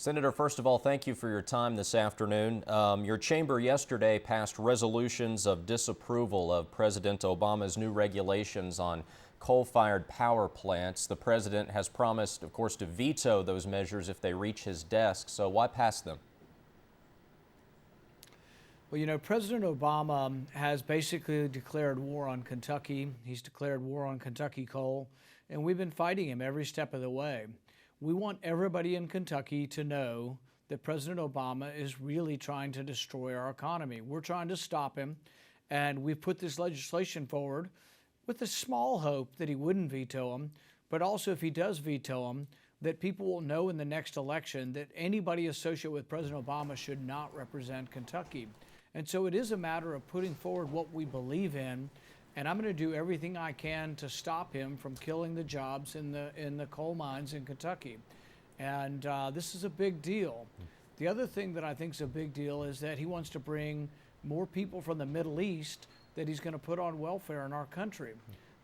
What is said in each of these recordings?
Senator, first of all, thank you for your time this afternoon. Your chamber yesterday passed resolutions of disapproval of President Obama's new regulations on coal-fired power plants. The president has promised, of course, to veto those measures if they reach his desk. So why pass them? Well, you know, President Obama has basically declared war on Kentucky. He's declared war on Kentucky coal, and we've been fighting him every step of the way. We want everybody in Kentucky to know that President Obama is really trying to destroy our economy. We're trying to stop him, and we've put this legislation forward with a small hope that he wouldn't veto them, but also if he does veto them, that people will know in the next election that anybody associated with President Obama should not represent Kentucky. And so it is a matter of putting forward what we believe in, and I'm going to do everything I can to stop him from killing the jobs in the coal mines in Kentucky. And this is a big deal. The other thing that I think is a big deal is that he wants to bring more people from the Middle East that he's going to put on welfare in our country.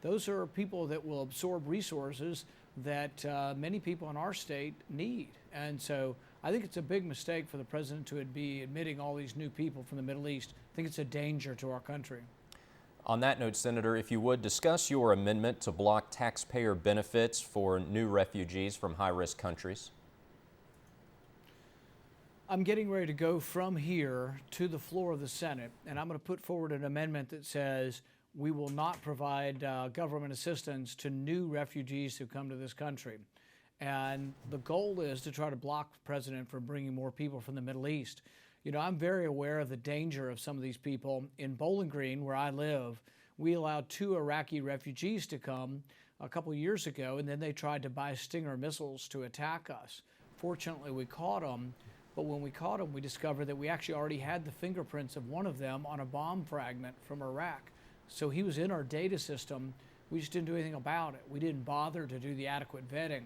Those are people that will absorb resources that many people in our state need. And so I think it's a big mistake for the president to be admitting all these new people from the Middle East. I think it's a danger to our country. On that note, Senator, if you would, discuss your amendment to block taxpayer benefits for new refugees from high-risk countries. I'm getting ready to go from here to the floor of the Senate, and I'm going to put forward an amendment that says we will not provide government assistance to new refugees who come to this country. And the goal is to try to block the president from bringing more people from the Middle East. You know, I'm very aware of the danger of some of these people. In Bowling Green, where I live, we allowed 2 Iraqi refugees to come a couple years ago, and then they tried to buy Stinger missiles to attack us. Fortunately, we caught them, but when we caught them, we discovered that we actually already had the fingerprints of one of them on a bomb fragment from Iraq. So he was in our data system. We just didn't do anything about it. We didn't bother to do the adequate vetting.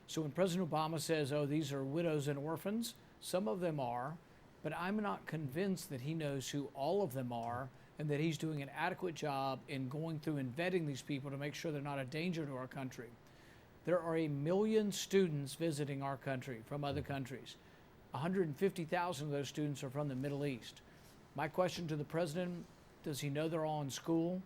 So when President Obama says, oh, these are widows and orphans, some of them are, but I'm not convinced that he knows who all of them are and that he's doing an adequate job in going through and vetting these people to make sure they're not a danger to our country. There are 1 million students visiting our country from other countries. 150,000 of those students are from the Middle East. My question to the president, does he know they're all in school?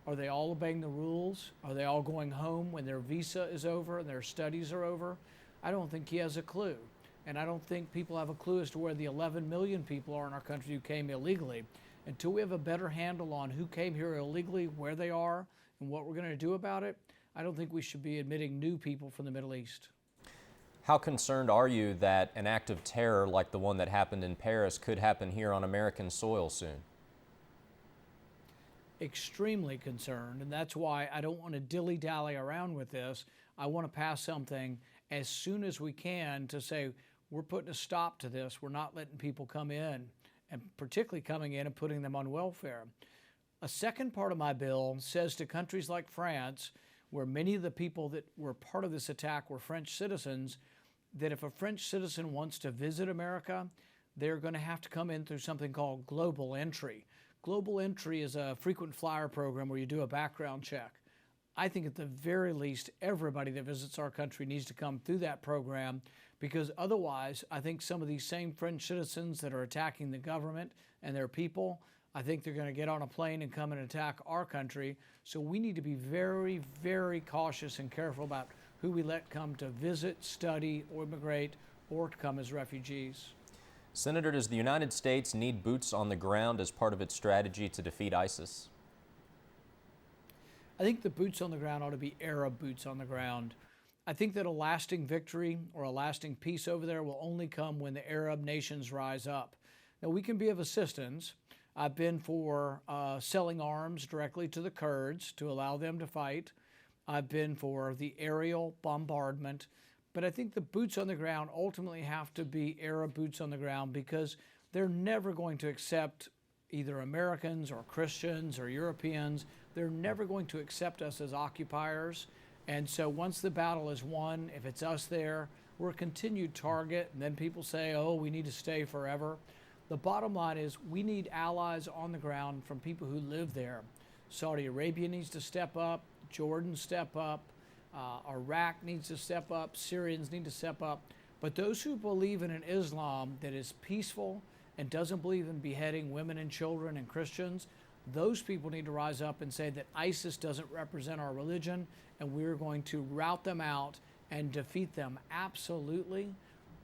Are they all obeying the rules? Are they all going home when their visa is over and their studies are over? I don't think he has a clue. And I don't think people have a clue as to where the 11 million people are in our country who came illegally. Until we have a better handle on who came here illegally, where they are, and what we're going to do about it, I don't think we should be admitting new people from the Middle East. How concerned are you that an act of terror like the one that happened in Paris could happen here on American soil soon? Extremely concerned, and that's why I don't want to dilly-dally around with this. I want to pass something as soon as we can to say we're putting a stop to this. We're not letting people come in, and particularly coming in and putting them on welfare. A second part of my bill says to countries like France, where many of the people that were part of this attack were French citizens, that if a French citizen wants to visit America, they're going to have to come in through something called global entry. Global entry is a frequent flyer program where you do a background check. I think at the very least, everybody that visits our country needs to come through that program, because otherwise, I think some of these same French citizens that are attacking the government and their people, I think they're going to get on a plane and come and attack our country. So we need to be very, very cautious and careful about who we let come to visit, study, or immigrate, or to come as refugees. Senator, does the United States need boots on the ground as part of its strategy to defeat ISIS? I think the boots on the ground ought to be Arab boots on the ground. I think that a lasting victory or a lasting peace over there will only come when the Arab nations rise up. Now, we can be of assistance. I've been for selling arms directly to the Kurds to allow them to fight. I've been for the aerial bombardment. But I think the boots on the ground ultimately have to be Arab boots on the ground, because they're never going to accept either Americans or Christians or Europeans. They're never going to accept us as occupiers. And so once the battle is won, if it's us there, we're a continued target. And then people say, oh, we need to stay forever. The bottom line is we need allies on the ground from people who live there. Saudi Arabia needs to step up. Jordan step up. Iraq needs to step up. Syrians need to step up. But those who believe in an Islam that is peaceful and doesn't believe in beheading women and children and Christians, those people need to rise up and say that ISIS doesn't represent our religion, and we're going to rout them out and defeat them. Absolutely.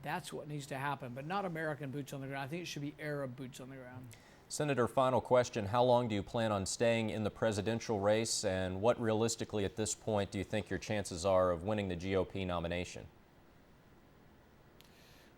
That's what needs to happen, but not American boots on the ground. I think it should be Arab boots on the ground. Senator, final question. How long do you plan on staying in the presidential race, and what realistically at this point do you think your chances are of winning the GOP nomination?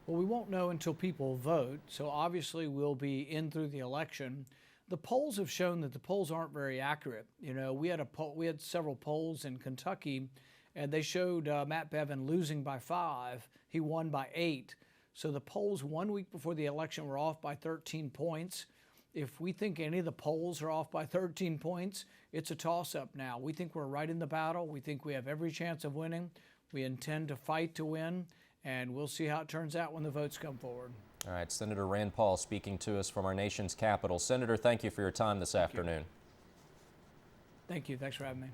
Well, we won't know until people vote, so obviously we'll be in through the election. The polls have shown that the polls aren't very accurate. You know, we had several polls in Kentucky, and they showed Matt Bevin losing by 5. He won by 8. So the polls 1 week before the election were off by 13 points. If we think any of the polls are off by 13 points, it's a toss-up now. We think we're right in the battle. We think we have every chance of winning. We intend to fight to win, and we'll see how it turns out when the votes come forward. All right, Senator Rand Paul speaking to us from our nation's capital. Senator, thank you for your time this afternoon. Thank you. Thanks for having me.